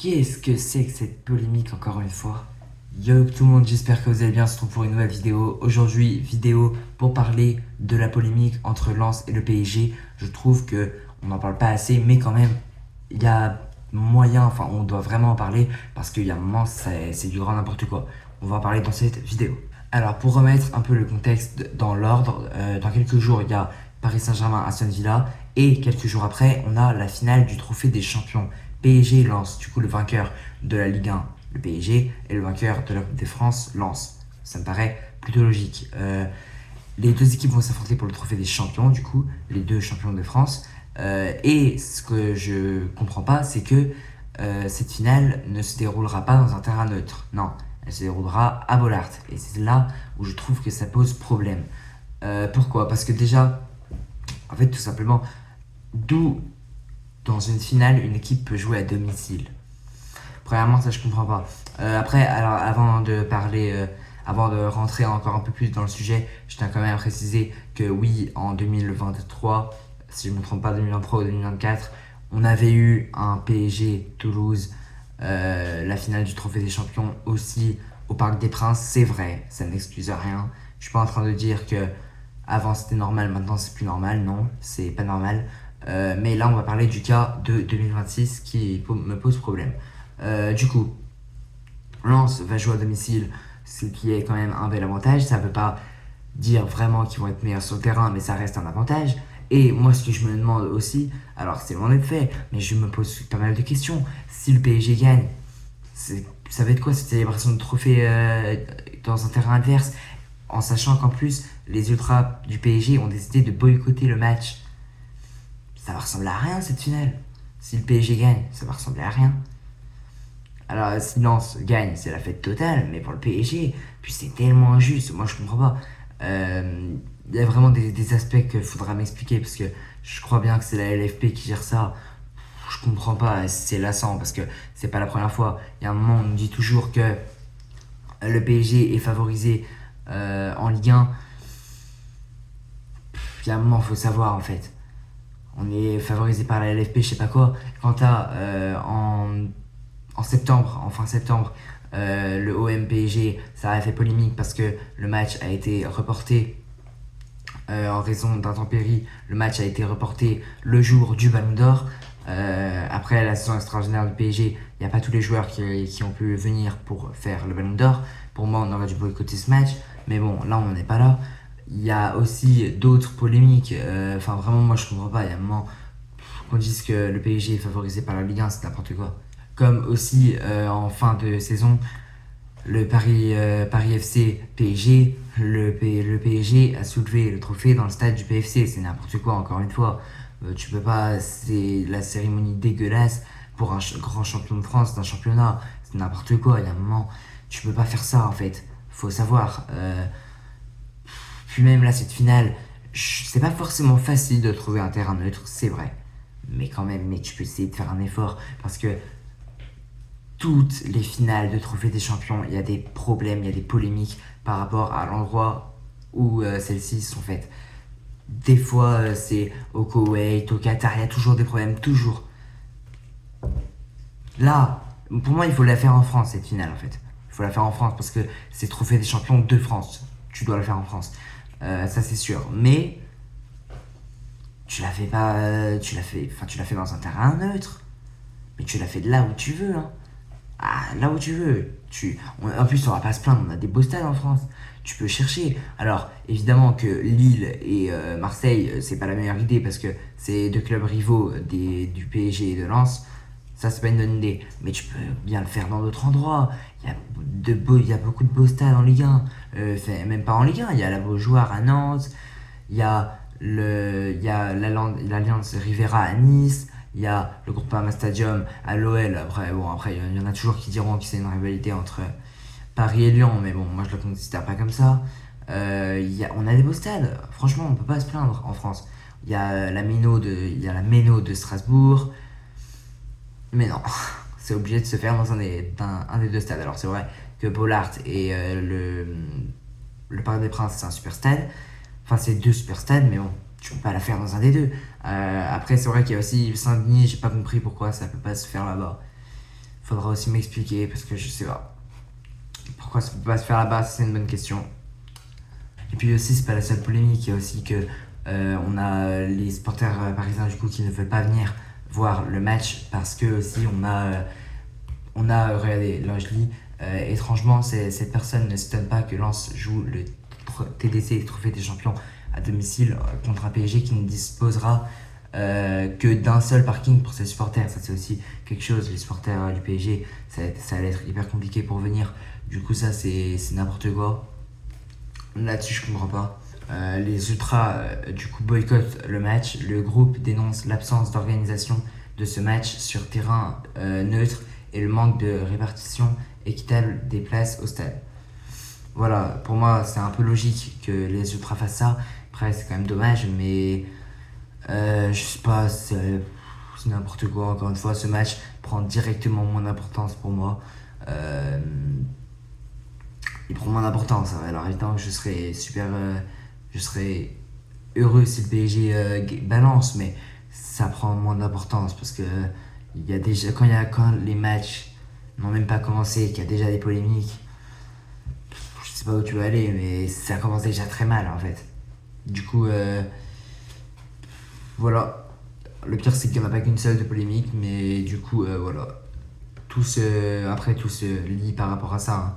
Qu'est-ce que c'est que cette polémique encore une fois? Yo tout le monde, j'espère que vous allez bien, on se retrouve pour une nouvelle vidéo. Aujourd'hui, vidéo pour parler de la polémique entre Lens et le PSG. Je trouve que on n'en parle pas assez, mais quand même, il y a moyen, enfin on doit vraiment en parler parce qu'il y a un moment, c'est du grand n'importe quoi. On va en parler dans cette vidéo. Alors pour remettre un peu le contexte dans l'ordre, dans quelques jours il y a Paris Saint-Germain Aston Villa et quelques jours après on a la finale du trophée des champions. PSG Lens, du coup le vainqueur de la Ligue 1, le PSG, et le vainqueur de la Coupe de France, Lens. Ça me paraît plutôt logique. Les deux équipes vont s'affronter pour le trophée des champions, du coup, les deux champions de France. Et ce que je comprends pas, c'est que cette finale ne se déroulera pas dans un terrain neutre. Non, elle se déroulera à Bollaert. Et c'est là où je trouve que ça pose problème. Pourquoi? Parce que déjà, en fait, tout simplement, d'où dans une finale une équipe peut jouer à domicile? Premièrement, ça je comprends pas. Après, alors avant de rentrer encore un peu plus dans le sujet, je tiens quand même à préciser que oui, en 2023, si je ne me trompe pas, 2023 ou 2024, on avait eu un PSG Toulouse, la finale du Trophée des Champions aussi au Parc des Princes. C'est vrai, ça n'excuse rien. Je suis pas en train de dire que avant c'était normal, maintenant c'est plus normal. Non, c'est pas normal. Mais là, on va parler du cas de 2026 qui me pose problème. Du coup, Lens va jouer à domicile, ce qui est quand même un bel avantage. Ça ne veut pas dire vraiment qu'ils vont être meilleurs sur le terrain, mais ça reste un avantage. Et moi, ce que je me demande aussi, alors c'est loin d'être fait, mais je me pose pas mal de questions. Si le PSG gagne, ça va être quoi cette célébration de trophée dans un terrain adverse, en sachant qu'en plus, les ultras du PSG ont décidé de boycotter le match? Ça va ressembler à rien cette finale. Si le PSG gagne, ça va ressembler à rien. Alors, si Lens gagne, c'est la fête totale, mais pour le PSG, puis c'est tellement injuste, moi je comprends pas. Il y a vraiment des aspects qu'il faudra m'expliquer, parce que je crois bien que c'est la LFP qui gère ça. Je comprends pas, c'est lassant, parce que c'est pas la première fois. Il y a un moment, on nous dit toujours que le PSG est favorisé en Ligue 1. Il y a un moment, il faut savoir en fait. On est favorisé par la LFP, je sais pas quoi. Quant à en septembre, en fin septembre, le OM PSG, ça a fait polémique parce que le match a été reporté en raison d'intempéries. Le match a été reporté le jour du Ballon d'Or. Après la saison extraordinaire du PSG, il n'y a pas tous les joueurs qui ont pu venir pour faire le Ballon d'Or. Pour moi, on aurait dû boycotter ce match. Mais bon, là, on n'est pas là. Il y a aussi d'autres polémiques. Enfin, vraiment, moi, je comprends pas. Il y a un moment qu'on dise que le PSG est favorisé par la Ligue 1, c'est n'importe quoi. Comme aussi en fin de saison, le Paris FC PSG, le PSG a soulevé le trophée dans le stade du PFC. C'est n'importe quoi, encore une fois. Tu peux pas, c'est la cérémonie dégueulasse pour un grand champion de France d'un championnat. C'est n'importe quoi, il y a un moment, tu peux pas faire ça en fait. Faut savoir. Puis même là, cette finale, c'est pas forcément facile de trouver un terrain neutre, c'est vrai. Mais quand même, mais tu peux essayer de faire un effort parce que toutes les finales de Trophée des Champions, il y a des problèmes, il y a des polémiques par rapport à l'endroit où celles-ci sont faites. Des fois, c'est au Koweït, au Qatar, il y a toujours des problèmes, toujours. Là, pour moi, il faut la faire en France, cette finale, en fait. Il faut la faire en France parce que c'est Trophée des Champions de France. Tu dois la faire en France. Ça, c'est sûr. Mais tu la fais pas. Tu la fais dans un terrain neutre. Mais tu la fais de là où tu veux, hein. Ah, là où tu veux. En plus, on va pas se plaindre, on a des beaux stades en France. Tu peux chercher. Alors, évidemment que Lille et Marseille, c'est pas la meilleure idée parce que c'est deux clubs rivaux du PSG et de Lens. Ça, c'est pas une bonne idée. Mais tu peux bien le faire dans d'autres endroits. Il y a beaucoup de beaux stades en Ligue 1. Même pas en Ligue 1. Il y a la Beaujoire à Nantes. Il y a l'Alliance Rivera à Nice. Il y a le Groupama Stadium à l'OL. Après, il y en a toujours qui diront que c'est une rivalité entre Paris et Lyon. Mais bon, moi, je le considère pas comme ça. On a des beaux stades. Franchement, on peut pas se plaindre en France. Il y a la Méno de Strasbourg. Mais non, c'est obligé de se faire dans un des deux stades. Alors c'est vrai que Bollaert et le Parc des Princes, c'est un super stade. Enfin, c'est deux super stades, mais bon, tu peux pas la faire dans un des deux. Après, c'est vrai qu'il y a aussi Saint-Denis, j'ai pas compris pourquoi ça peut pas se faire là-bas. Faudra aussi m'expliquer parce que je sais pas. Pourquoi ça peut pas se faire là-bas, c'est une bonne question. Et puis aussi, c'est pas la seule polémique, il y a aussi que on a les supporters parisiens du coup qui ne veulent pas venir voir le match parce que aussi regardez, là je lis, étrangement, cette personne ne s'étonne pas que Lens joue le TDC, Trophée des Champions, à domicile contre un PSG qui ne disposera que d'un seul parking pour ses supporters. Ça, c'est aussi quelque chose. Les supporters du PSG, ça allait être hyper compliqué pour venir. Du coup, ça, c'est n'importe quoi. Là-dessus, je comprends pas. Les ultras, du coup, boycottent le match. Le groupe dénonce l'absence d'organisation de ce match sur terrain neutre et le manque de répartition équitable des places au stade. Voilà, pour moi, c'est un peu logique que les ultras fassent ça. Après, c'est quand même dommage, mais je sais pas, c'est n'importe quoi. Encore une fois, ce match prend directement moins d'importance pour moi. Il prend moins d'importance. Alors évidemment que je serais heureux si le PSG balance, mais ça prend moins d'importance parce que il y a déjà quand les matchs n'ont même pas commencé, qu'il y a déjà des polémiques, je sais pas où tu vas aller, mais ça commence déjà très mal en fait. Du coup, voilà. Le pire, c'est qu'il n'y en a pas qu'une seule de polémique, mais du coup, voilà. Après, tout se lie par rapport à ça,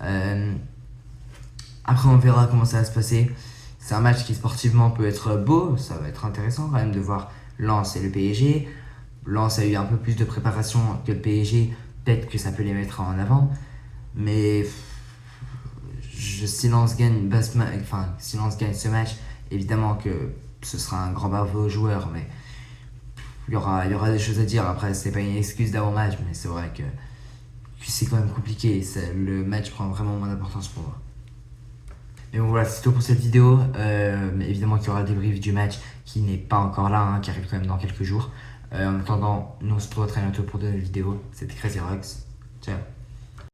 hein. Après, on verra comment ça va se passer. C'est un match qui sportivement peut être beau, ça va être intéressant quand même de voir Lens et le PSG. Lens a eu un peu plus de préparation que le PSG, peut-être que ça peut les mettre en avant, mais si Lens gagne ce match, évidemment que ce sera un grand bravo aux joueurs, mais il y aura des choses à dire. Après, c'est pas une excuse d'avant-match, mais c'est vrai que c'est quand même compliqué. Le match prend vraiment moins d'importance pour moi. Mais bon, voilà, c'est tout pour cette vidéo. Mais évidemment qu'il y aura le débrief du match qui n'est pas encore là, hein, qui arrive quand même dans quelques jours. En attendant, nous on se retrouve très bientôt pour de nouvelles vidéos. C'était Crazy Rocks. Ciao.